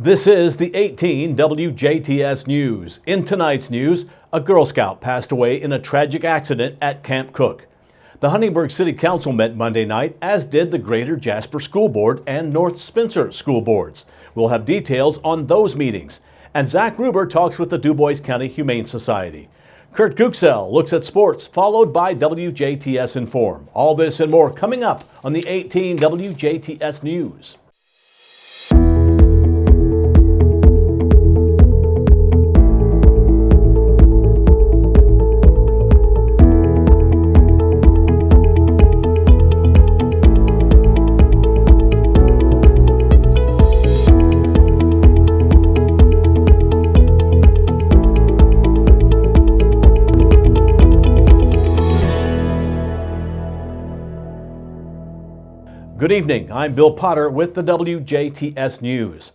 This is the 18 WJTS News. In tonight's news, a Girl Scout passed away in a tragic accident at Camp Cook. The Huntingburg City Council met Monday night, as did the Greater Jasper School Board and North Spencer School Boards. We'll have details on those meetings. And Zach Gruber talks with the DuBois County Humane Society. Kurt Guxell looks at sports, followed by WJTS Inform. All this and more coming up on the 18 WJTS News. Good evening, I'm Bill Potter with the WJTS News.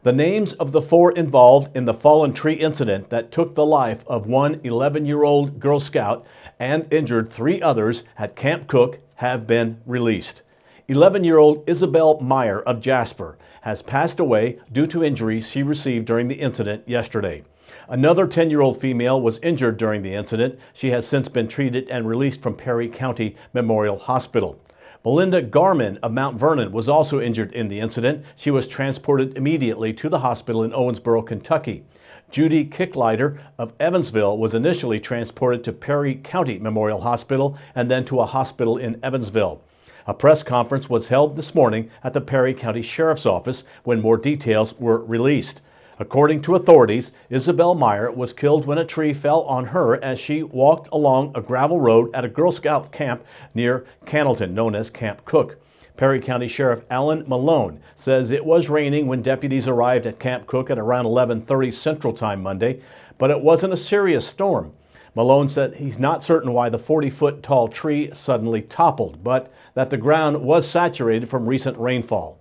The names of the 4 involved in the fallen tree incident that took the life of one 11-year-old Girl Scout and injured 3 others at Camp Cook have been released. 11-year-old Isabel Meyer of Jasper has passed away due to injuries she received during the incident yesterday. Another 10-year-old female was injured during the incident. She has since been treated and released from Perry County Memorial Hospital. Melinda Garman of Mount Vernon was also injured in the incident. She was transported immediately to the hospital in Owensboro, Kentucky. Judy Kicklighter of Evansville was initially transported to Perry County Memorial Hospital and then to a hospital in Evansville. A press conference was held this morning at the Perry County Sheriff's Office when more details were released. According to authorities, Isabel Meyer was killed when a tree fell on her as she walked along a gravel road at a Girl Scout camp near Cannelton, known as Camp Cook. Perry County Sheriff Alan Malone says it was raining when deputies arrived at Camp Cook at around 11:30 Central Time Monday, but it wasn't a serious storm. Malone said he's not certain why the 40-foot tall tree suddenly toppled, but that the ground was saturated from recent rainfall.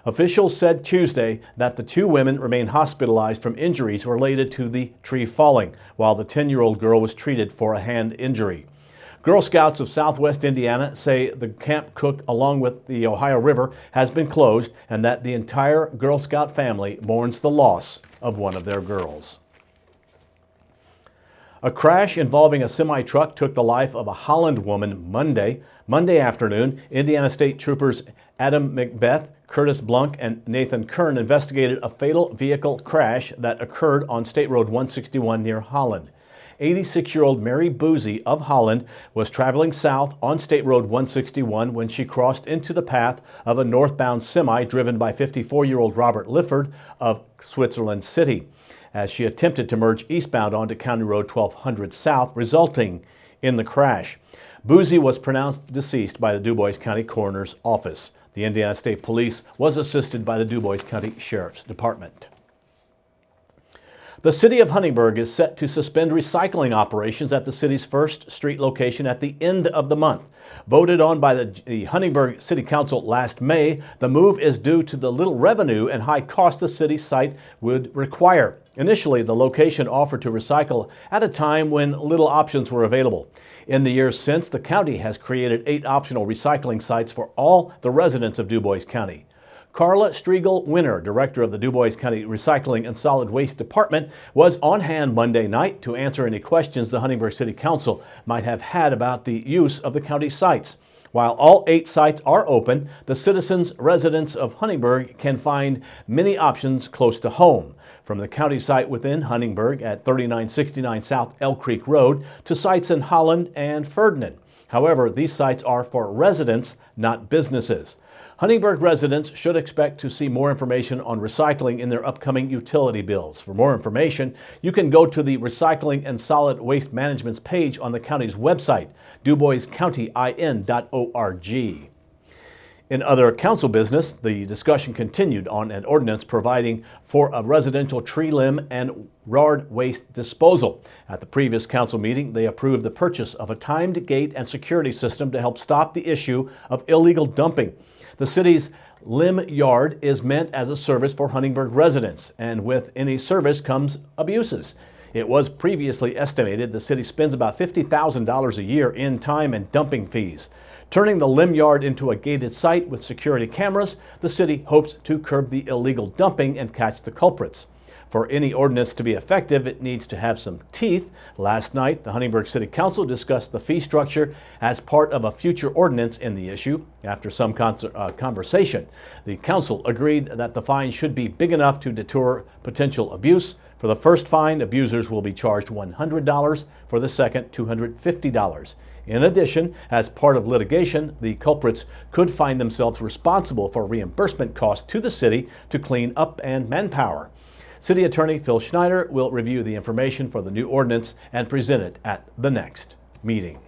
Officials said Tuesday that the 2 women remain hospitalized from injuries related to the tree falling, while the 10-year-old girl was treated for a hand injury. Girl Scouts of Southwest Indiana say the Camp Cook, along with the Ohio River, has been closed and that the entire Girl Scout family mourns the loss of one of their girls. A crash involving a semi-truck took the life of a Holland woman Monday afternoon. Indiana State Troopers Adam McBeth, Curtis Blunk, and Nathan Kern investigated a fatal vehicle crash that occurred on State Road 161 near Holland. 86-year-old Mary Boozy of Holland was traveling south on State Road 161 when she crossed into the path of a northbound semi driven by 54-year-old Robert Lifford of Switzerland City, as she attempted to merge eastbound onto County Road 1200 South, resulting in the crash. Boozy was pronounced deceased by the DuBois County Coroner's Office. The Indiana State Police was assisted by the DuBois County Sheriff's Department. The city of Huntingburg is set to suspend recycling operations at the city's First Street location at the end of the month. Voted on by the Huntingburg City Council last May, the move is due to the little revenue and high cost the city site would require. Initially, the location offered to recycle at a time when little options were available. In the years since, the county has created 8 optional recycling sites for all the residents of DuBois County. Carla Striegel-Winner, director of the DuBois County Recycling and Solid Waste Department, was on hand Monday night to answer any questions the Huntingburg City Council might have had about the use of the county sites. While all 8 sites are open, the citizens residents of Huntingburg can find many options close to home, from the county site within Huntingburg at 3969 South Elk Creek Road to sites in Holland and Ferdinand. However, these sites are for residents, not businesses. Huntingburg residents should expect to see more information on recycling in their upcoming utility bills. For more information, you can go to the Recycling and Solid Waste Management's page on the county's website, duboiscounty.in.org. In other council business, the discussion continued on an ordinance providing for a residential tree limb and yard waste disposal. At the previous council meeting, they approved the purchase of a timed gate and security system to help stop the issue of illegal dumping. The city's limb yard is meant as a service for Huntingburg residents, and with any service comes abuses. It was previously estimated the city spends about $50,000 a year in time and dumping fees. Turning the Limb Yard into a gated site with security cameras, the city hopes to curb the illegal dumping and catch the culprits. For any ordinance to be effective, it needs to have some teeth. Last night, the Huntingburg City Council discussed the fee structure as part of a future ordinance in the issue. After some conversation, the council agreed that the fine should be big enough to deter potential abuse. For the first fine, abusers will be charged $100. For the second, $250. In addition, as part of litigation, the culprits could find themselves responsible for reimbursement costs to the city to clean up and manpower. City Attorney Phil Schneider will review the information for the new ordinance and present it at the next meeting.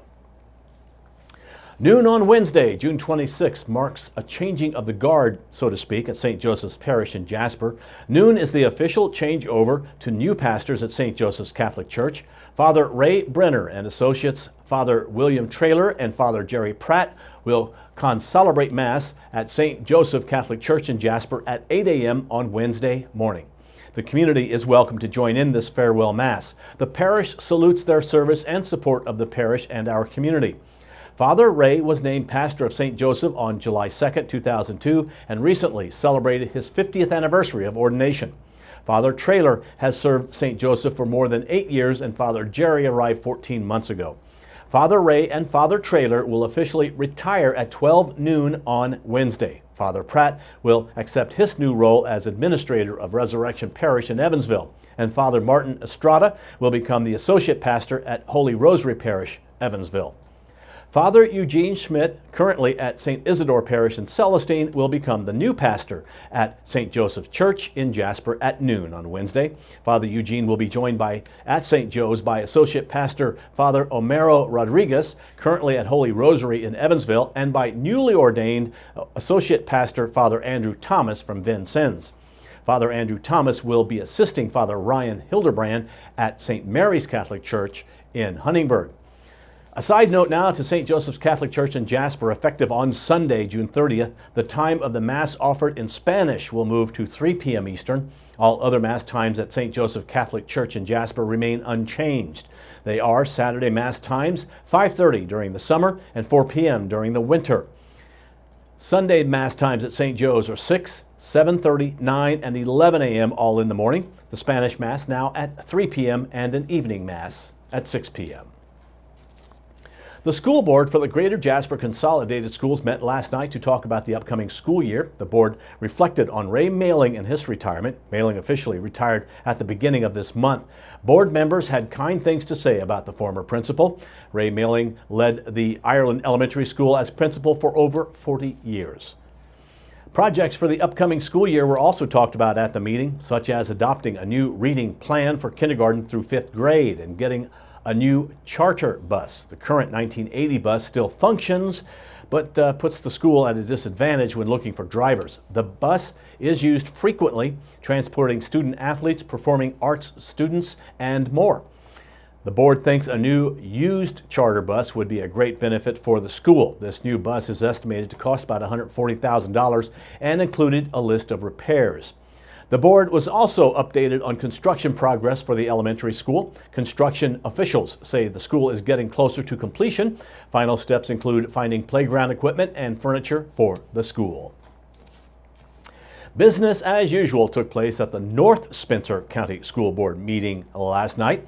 Noon on Wednesday, June 26, marks a changing of the guard, so to speak, at St. Joseph's Parish in Jasper. Noon is the official changeover to new pastors at St. Joseph's Catholic Church. Father Ray Brenner and associates Father William Traylor and Father Jerry Pratt will concelebrate Mass at St. Joseph Catholic Church in Jasper at 8 a.m. on Wednesday morning. The community is welcome to join in this farewell Mass. The parish salutes their service and support of the parish and our community. Father Ray was named pastor of St. Joseph on July 2, 2002, and recently celebrated his 50th anniversary of ordination. Father Traylor has served St. Joseph for more than 8 years, and Father Jerry arrived 14 months ago. Father Ray and Father Traylor will officially retire at 12 noon on Wednesday. Father Pratt will accept his new role as administrator of Resurrection Parish in Evansville, and Father Martin Estrada will become the associate pastor at Holy Rosary Parish, Evansville. Father Eugene Schmidt, currently at St. Isidore Parish in Celestine, will become the new pastor at St. Joseph Church in Jasper at noon on Wednesday. Father Eugene will be joined at St. Joe's by Associate Pastor Father Homero Rodriguez, currently at Holy Rosary in Evansville, and by newly ordained Associate Pastor Father Andrew Thomas from Vincennes. Father Andrew Thomas will be assisting Father Ryan Hildebrand at St. Mary's Catholic Church in Huntingburg. A side note now to St. Joseph's Catholic Church in Jasper, effective on Sunday, June 30th. The time of the Mass offered in Spanish will move to 3 p.m. Eastern. All other Mass times at St. Joseph Catholic Church in Jasper remain unchanged. They are Saturday Mass times, 5:30 during the summer and 4 p.m. during the winter. Sunday Mass times at St. Joe's are 6, 7:30, 9, and 11 a.m. all in the morning. The Spanish Mass now at 3 p.m. and an evening Mass at 6 p.m. The school board for the Greater Jasper Consolidated Schools met last night to talk about the upcoming school year. The board reflected on Ray Mailing and his retirement. Mailing officially retired at the beginning of this month. Board members had kind things to say about the former principal. Ray Mailing led the Ireland Elementary School as principal for over 40 years. Projects for the upcoming school year were also talked about at the meeting, such as adopting a new reading plan for kindergarten through 5th grade and getting a new charter bus. The current 1980 bus still functions, but puts the school at a disadvantage when looking for drivers. The bus is used frequently, transporting student athletes, performing arts students, and more. The board thinks a new used charter bus would be a great benefit for the school. This new bus is estimated to cost about $140,000 and included a list of repairs. The board was also updated on construction progress for the elementary school. Construction officials say the school is getting closer to completion. Final steps include finding playground equipment and furniture for the school. Business as usual took place at the North Spencer County School Board meeting last night.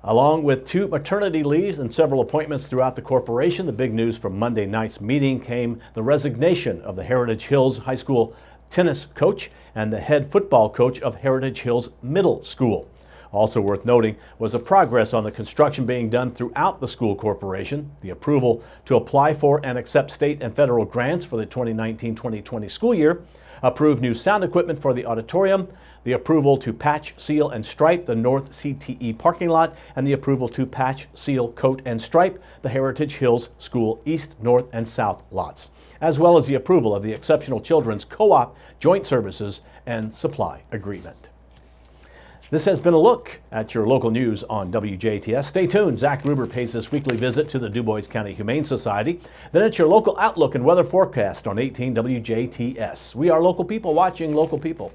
Along with 2 maternity leaves and several appointments throughout the corporation, the big news from Monday night's meeting came the resignation of the Heritage Hills High School tennis coach and the head football coach of Heritage Hills Middle School. Also worth noting was the progress on the construction being done throughout the school corporation, the approval to apply for and accept state and federal grants for the 2019-2020 school year, approve new sound equipment for the auditorium, the approval to patch, seal, and stripe the North CTE parking lot, and the approval to patch, seal, coat, and stripe the Heritage Hills School East, North, and South lots, as well as the approval of the Exceptional Children's Co-op Joint Services and Supply Agreement. This has been a look at your local news on WJTS. Stay tuned. Zach Gruber pays this weekly visit to the DuBois County Humane Society. Then it's your local outlook and weather forecast on 18 WJTS. We are local people watching local people.